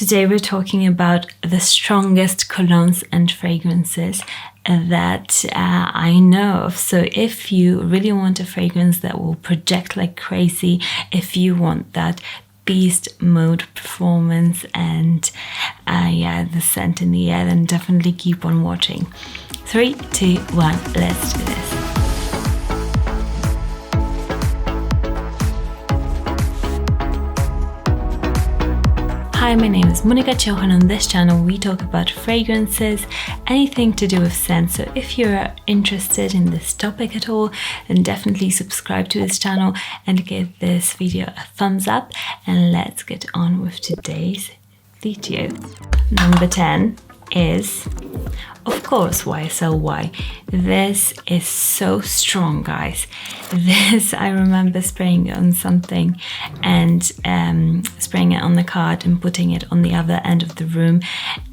Today we're talking about the strongest colognes and fragrances that I know of. So if you really want a fragrance that will project like crazy, if you want that beast mode performance and the scent in the air, then definitely keep on watching. 3, 2, 1, let's do this. Hi, my name is Monika Jovan. On this channel we talk about fragrances, anything to do with scent. So if you're interested in this topic at all, then definitely subscribe to this channel and give this video a thumbs up, and let's get on with today's video. Number 10 is, of course, YSL. This is so strong, guys. This, I remember spraying it on something and spraying it on the card and putting it on the other end of the room,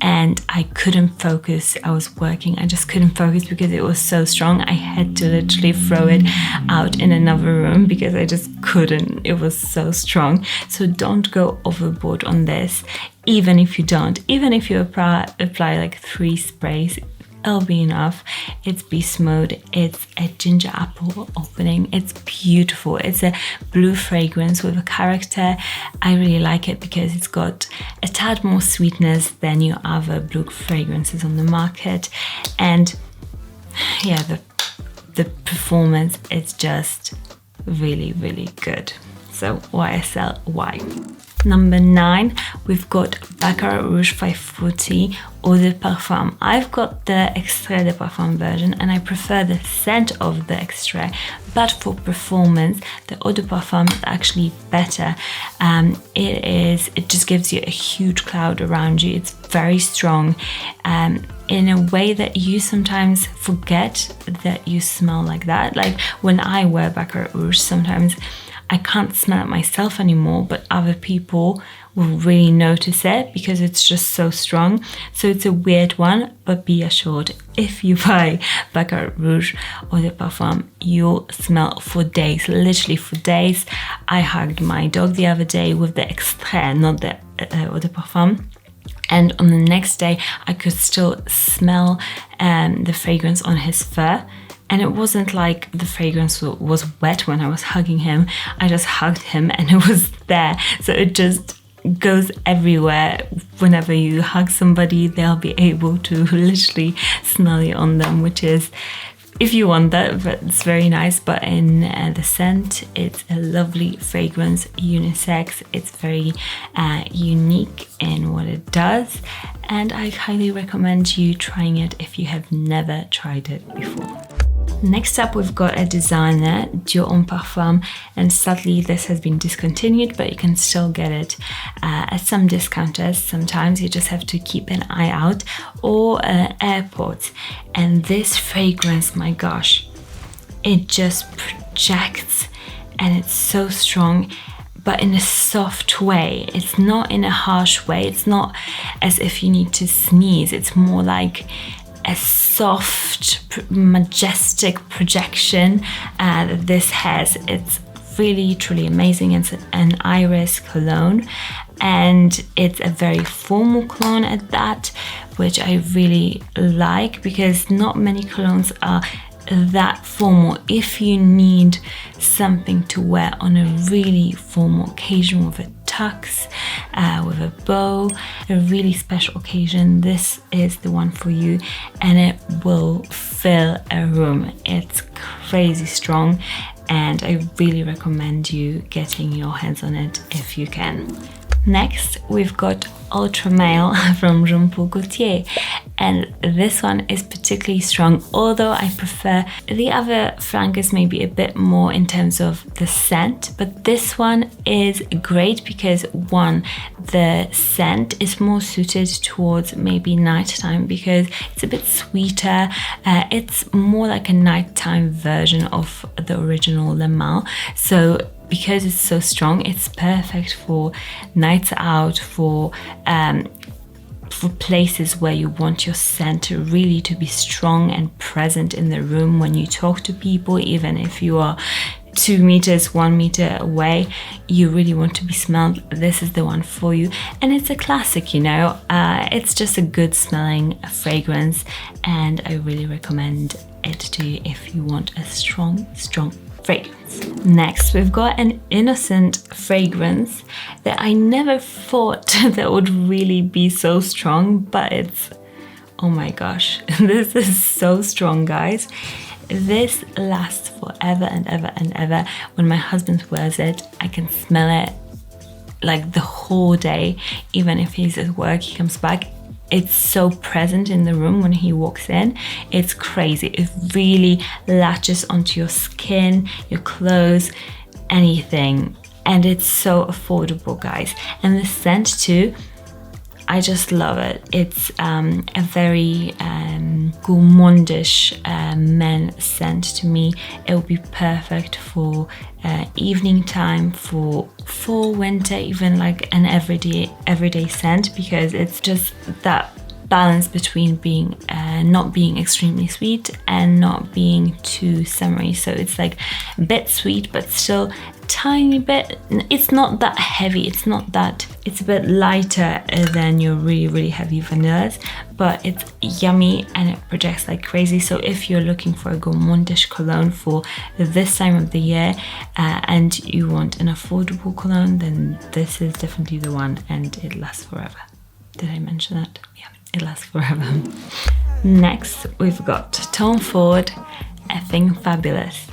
and I couldn't focus. I was working, I just couldn't focus because it was so strong. I had to literally throw it out in another room because I just couldn't. It was so strong. So don't go overboard on this. Even if you apply like 3 sprays, it'll be enough. It's beast mode, it's a ginger apple opening, it's beautiful. It's a blue fragrance with a character. I really like it because it's got a tad more sweetness than your other blue fragrances on the market. And yeah, the performance is just really, really good. So YSL Y. Number 9, we've got Becca Rouge 540 Eau de Parfum. I've got the Extrait de Parfum version and I prefer the scent of the Extrait, but for performance, the Eau de Parfum is actually better. It just gives you a huge cloud around you. It's very strong in a way that you sometimes forget that you smell like that. Like when I wear Becca Rouge, sometimes I can't smell it myself anymore, but other people will really notice it because it's just so strong. So it's a weird one, but be assured, if you buy Becca Rouge Eau de Parfum, you'll smell for days, literally for days. I hugged my dog the other day with the Extrait, not the Eau de Parfum. And on the next day, I could still smell the fragrance on his fur. And it wasn't like the fragrance was wet when I was hugging him. I just hugged him and it was there. So it just goes everywhere. Whenever you hug somebody, they'll be able to literally smell it on them, which is, if you want that, but it's very nice. But in the scent, it's a lovely fragrance, unisex. It's very unique in what it does. And I highly recommend you trying it if you have never tried it before. Next up, we've got a designer, Jovan Parfum, and sadly this has been discontinued, but you can still get it at some discounters. Sometimes you just have to keep an eye out, or airports. And this fragrance, my gosh, it just projects and it's so strong, but in a soft way. It's not in a harsh way. It's not as if you need to sneeze. It's more like a soft, majestic projection that this has. It's really, truly amazing. It's an iris cologne, and it's a very formal cologne at that, which I really like because not many colognes are that formal. If you need something to wear on a really formal occasion with a tux, with a bow, a really special occasion, this is the one for you, and it will fill a room. It's crazy strong, and I really recommend you getting your hands on it if you can. Next, we've got Ultra Male from Jean Paul Gaultier, and this one is particularly strong, although I prefer the other flankers maybe a bit more in terms of the scent, but this one is great because one, the scent is more suited towards maybe nighttime because it's a bit sweeter. It's more like a nighttime version of the original Le Male. So because it's so strong, it's perfect for nights out, for places where you want your scent really to be strong and present in the room when you talk to people, even if you are 2 meters, 1 meter away, you really want to be smelled, this is the one for you. And it's a classic, you know, it's just a good smelling fragrance, and I really recommend it to you if you want a strong fragrance. Next, we've got an innocent fragrance that I never thought that would really be so strong, but it's, oh my gosh, this is so strong, guys. This lasts forever and ever and ever. When my husband wears it, I can smell it like the whole day. Even if he's at work, he comes back, it's so present in the room when he walks in. It's crazy. It really latches onto your skin, your clothes, anything. And it's so affordable, guys. And the scent too, I just love it. It's a very gourmandish men scent to me. It would be perfect for evening time, for fall, winter, even like an everyday scent, because it's just that balance between being not being extremely sweet and not being too summery. So it's like a bit sweet, but still tiny bit, it's not that heavy, it's a bit lighter than your really heavy vanillas, but it's yummy and it projects like crazy. So if you're looking for a gourmandish cologne for this time of the year and you want an affordable cologne, then this is definitely the one, and it lasts forever. Did I mention that? Yeah, it lasts forever. Next, we've got Tom Ford Effing Fabulous.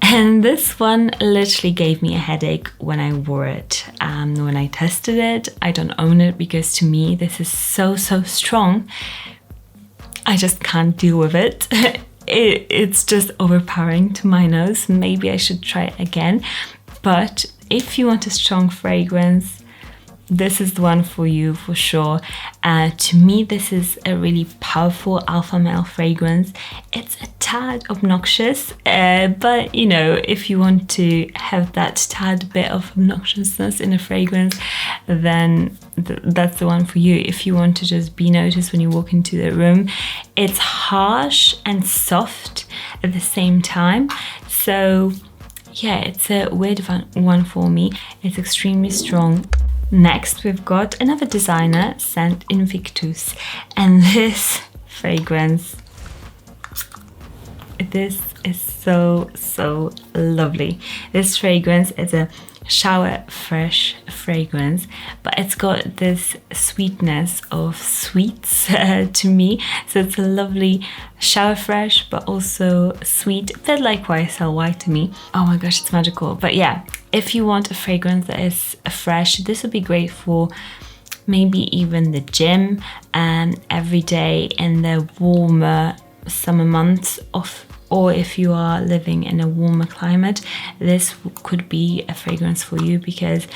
And this one literally gave me a headache when I wore it. When I tested it, I don't own it because to me this is so strong. I just can't deal with it. It's just overpowering to my nose. Maybe I should try it again. But if you want a strong fragrance, this is the one for you for sure. To me, this is a really powerful alpha male fragrance. It's a tad obnoxious, but you know, if you want to have that tad bit of obnoxiousness in a fragrance, then that's the one for you. If you want to just be noticed when you walk into the room, it's harsh and soft at the same time. So yeah, it's a weird one for me. It's extremely strong. Next, we've got another designer scent, Invictus, and this fragrance, this is so lovely. This fragrance is a shower fresh fragrance, but it's got this sweetness of sweets to me. So it's a lovely shower fresh, but also sweet, a bit like YSL to me. Oh my gosh, it's magical. But yeah, if you want a fragrance that is fresh, this would be great for maybe even the gym and every day in the warmer summer months or if you are living in a warmer climate, this could be a fragrance for you because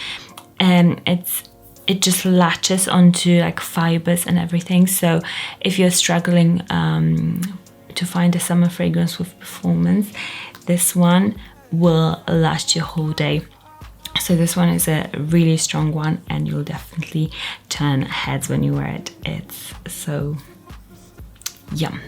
it just latches onto like fibers and everything. So if you're struggling to find a summer fragrance with performance, this one will last your whole day. So this one is a really strong one, and you'll definitely turn heads when you wear it. It's so yum.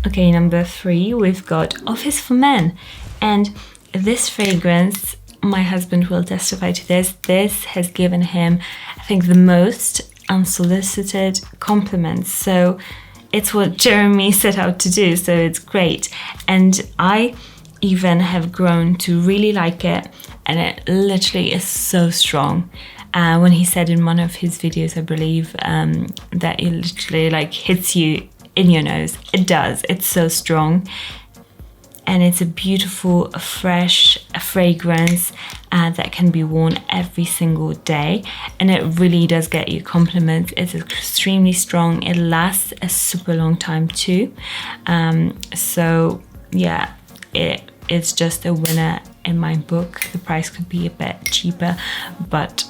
Okay, number 3, we've got Office for Men. And this fragrance, my husband will testify to this, this has given him, I think, the most unsolicited compliments. So it's what Jeremy set out to do, so it's great. And I even have grown to really like it, and it literally is so strong. When he said in one of his videos, I believe, that it literally like hits you in your nose. It does. It's so strong, and it's a beautiful, fresh fragrance that can be worn every single day, and it really does get you compliments. It's extremely strong. It lasts a super long time too. So yeah, it's just a winner in my book. The price could be a bit cheaper, but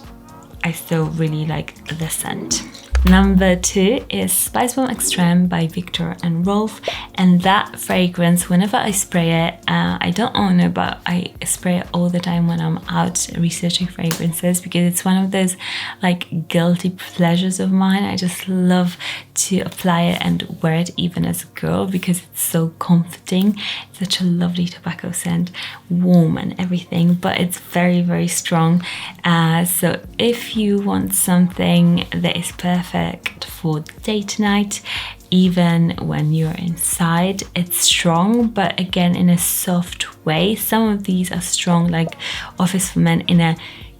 I still really like the scent. Number 2 is Spicebomb Extreme by Viktor and Rolf, and that fragrance, whenever I spray it, I don't own it, but I spray it all the time when I'm out researching fragrances, because it's one of those like guilty pleasures of mine. I just love to apply it and wear it even as a girl because it's so comforting. It's such a lovely tobacco scent, warm and everything, but it's very, very strong. So if you want something that is perfect for date night, even when you're inside, it's strong, but again in a soft way. Some of these are strong, like Office for Men, in a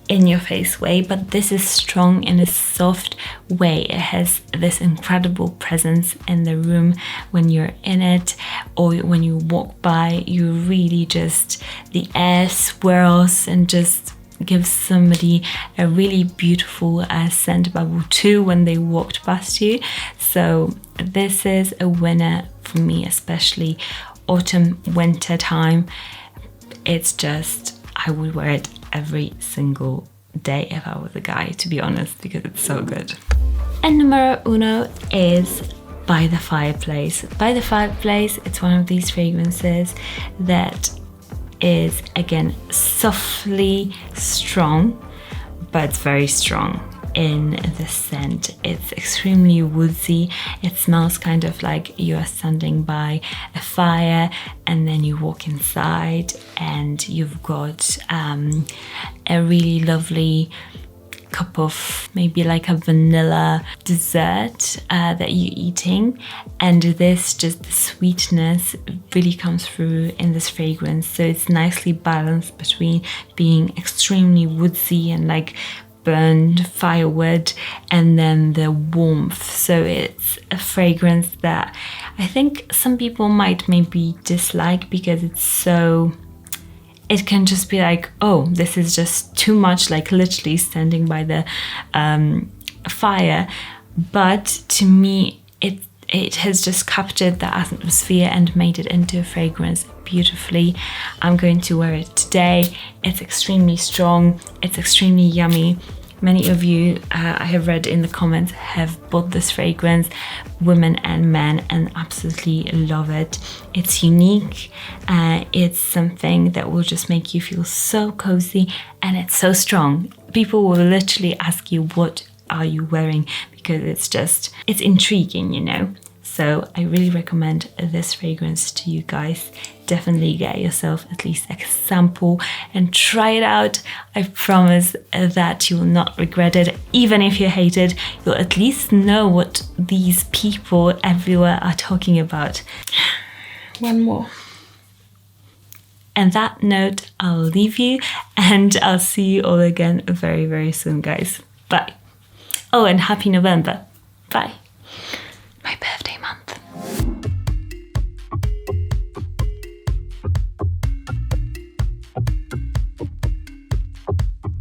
in-your-face way, but this is strong in a soft way. It has this incredible presence in the room when you're in it, or when you walk by. You really just, the air swirls and just gives somebody a really beautiful scent bubble too when they walked past you. So this is a winner for me, especially autumn, winter time. It's just, I would wear it every single day if I was a guy, to be honest, because it's so good. And numero uno is By the Fireplace. By the Fireplace, it's one of these fragrances that is, again, softly strong, but it's very strong in the scent. It's extremely woodsy. It smells kind of like you are standing by a fire and then you walk inside and you've got a really lovely cup of maybe like a vanilla dessert that you're eating, and this, just the sweetness really comes through in this fragrance. So it's nicely balanced between being extremely woodsy and like burned firewood, and then the warmth. So it's a fragrance that I think some people might maybe dislike because it's so, it can just be like, oh, this is just too much, like literally standing by the fire. But to me, it has just captured the atmosphere and made it into a fragrance beautifully. I'm going to wear it today. It's extremely strong. It's extremely yummy. Many of you, I have read in the comments, have bought this fragrance, women and men, and absolutely love it. It's unique. It's something that will just make you feel so cozy, and it's so strong. People will literally ask you, what are you wearing? Because it's intriguing, you know. So I really recommend this fragrance to you guys. Definitely get yourself at least a sample and try it out. I promise that you will not regret it. Even if you hate it, you'll at least know what these people everywhere are talking about. One more. And that note, I'll leave you, and I'll see you all again very, very soon, guys. Bye. Oh, and happy November. Bye. My birthday